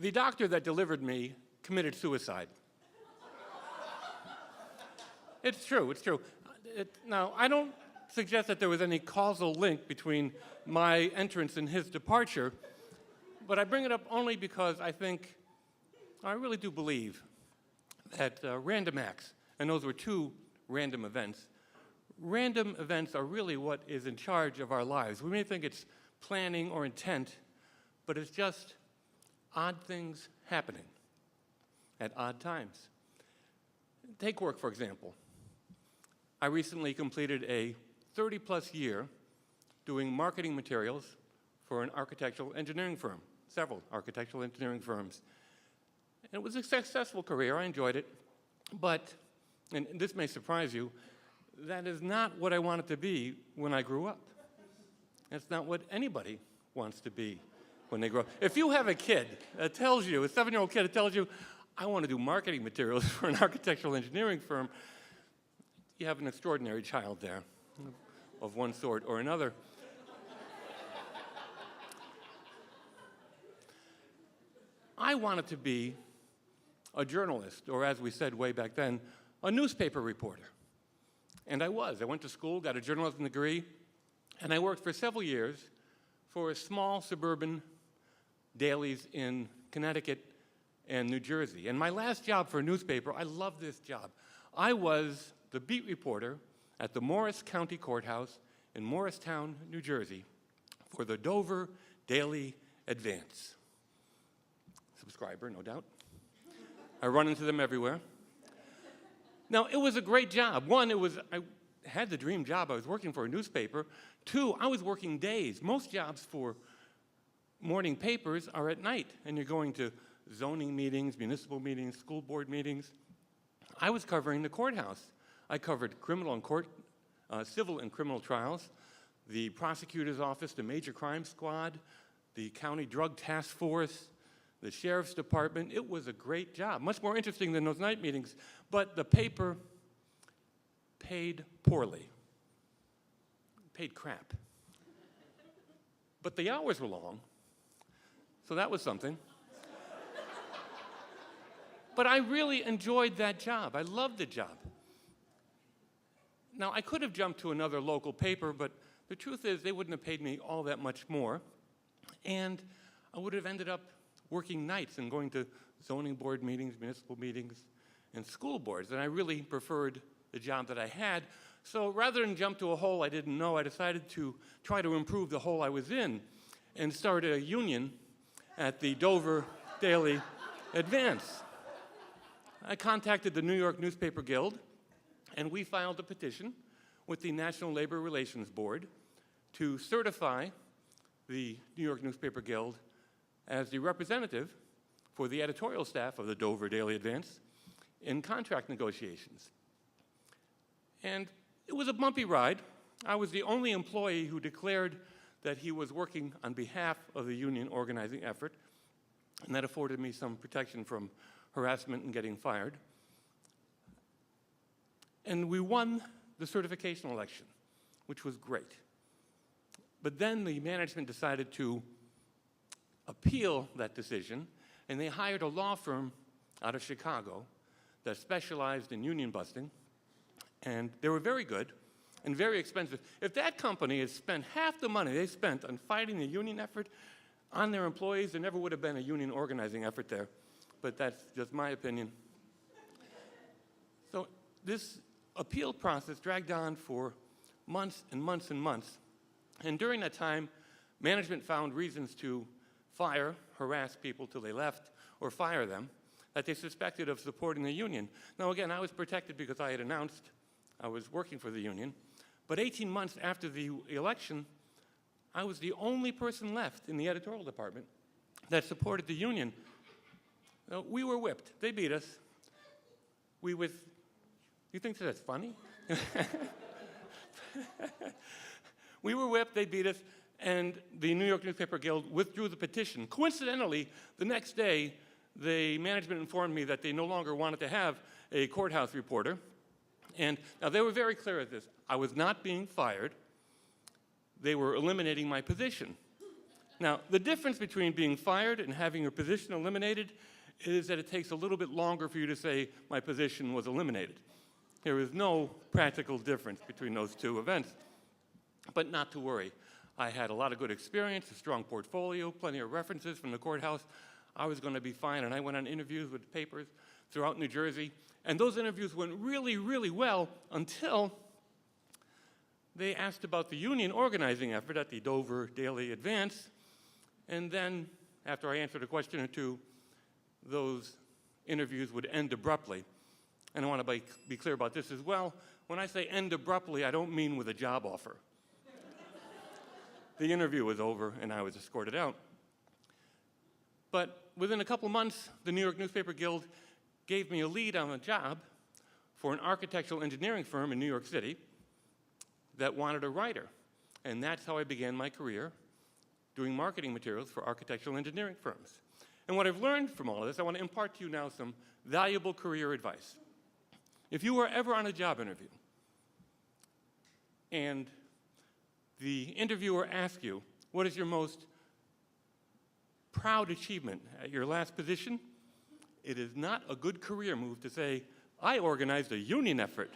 The doctor that delivered me committed suicide. It's true, it's true. Now, I don't suggest that there was any causal link between my entrance and his departure, but I bring it up only because I really do believe that random acts, and those were two random events are really what is in charge of our lives. We may think it's planning or intent, but it's just odd things happening at odd times. Take work, for example. I recently completed a 30-plus year doing marketing materials for an architectural engineering firm, several architectural engineering firms. And it was a successful career. I enjoyed it. But, and this may surprise you, that is not what I wanted to be when I grew up. That's not what anybody wants to be when they grow up. If you have a kid that tells you, a 7-year-old kid that tells you, I want to do marketing materials for an architectural engineering firm, you have an extraordinary child there of one sort or another. I wanted to be a journalist, or as we said way back then, a newspaper reporter. And I was. I went to school, got a journalism degree, and I worked for several years for small suburban dailies in Connecticut and New Jersey. And my last job for a newspaper, I loved this job. I was the beat reporter at the Morris County Courthouse in Morristown, New Jersey, for the Dover Daily Advance. Subscriber, no doubt. I run into them everywhere. Now, it was a great job. One, I had the dream job. I was working for a newspaper. Two, I was working days. Most jobs for morning papers are at night, and you're going to zoning meetings, municipal meetings, school board meetings. I was covering the courthouse. I covered civil and criminal trials, the prosecutor's office, the major crime squad, the county drug task force, the sheriff's department. It was a great job, much more interesting than those night meetings, but the paper paid poorly, paid crap. But the hours were long, so that was something. But I really enjoyed that job. I loved the job. Now, I could have jumped to another local paper, but the truth is they wouldn't have paid me all that much more, and I would have ended up working nights and going to zoning board meetings, municipal meetings, and school boards, and I really preferred the job that I had. So rather than jump to a hole I didn't know, I decided to try to improve the hole I was in and start a union at the Dover Daily Advance. I contacted the New York Newspaper Guild, and we filed a petition with the National Labor Relations Board to certify the New York Newspaper Guild as the representative for the editorial staff of the Dover Daily Advance in contract negotiations. And it was a bumpy ride. I was the only employee who declared that he was working on behalf of the union organizing effort, and that afforded me some protection from harassment and getting fired. And we won the certification election, which was great. But then the management decided to appeal that decision, and they hired a law firm out of Chicago that specialized in union busting, and they were very good and very expensive. If that company had spent half the money they spent on fighting the union effort on their employees, there never would have been a union organizing effort there. But that's just my opinion. So this appeal process dragged on for months and months and months. And during that time, management found reasons to fire, harass people till they left, or fire them that they suspected of supporting the union. Now again, I was protected because I had announced I was working for the union. But 18 months after the election, I was the only person left in the editorial department that supported the union. We were whipped. They beat us. You think that's funny? We were whipped, they beat us, and the New York Newspaper Guild withdrew the petition. Coincidentally, the next day, the management informed me that they no longer wanted to have a courthouse reporter. And now they were very clear at this. I was not being fired. They were eliminating my position. Now, the difference between being fired and having your position eliminated is that it takes a little bit longer for you to say, my position was eliminated. There is no practical difference between those two events. But not to worry. I had a lot of good experience, a strong portfolio, plenty of references from the courthouse. I was going to be fine, and I went on interviews with papers throughout New Jersey. And those interviews went really, really well until they asked about the union organizing effort at the Dover Daily Advance. And then, after I answered a question or two, those interviews would end abruptly. And I want to be clear about this as well. When I say end abruptly, I don't mean with a job offer. The interview was over, and I was escorted out. But within a couple months, the New York Newspaper Guild gave me a lead on a job for an architectural engineering firm in New York City that wanted a writer. And that's how I began my career doing marketing materials for architectural engineering firms. And what I've learned from all of this, I want to impart to you now some valuable career advice. If you were ever on a job interview and the interviewer asks you, what is your most proud achievement at your last position? It is not a good career move to say, I organized a union effort.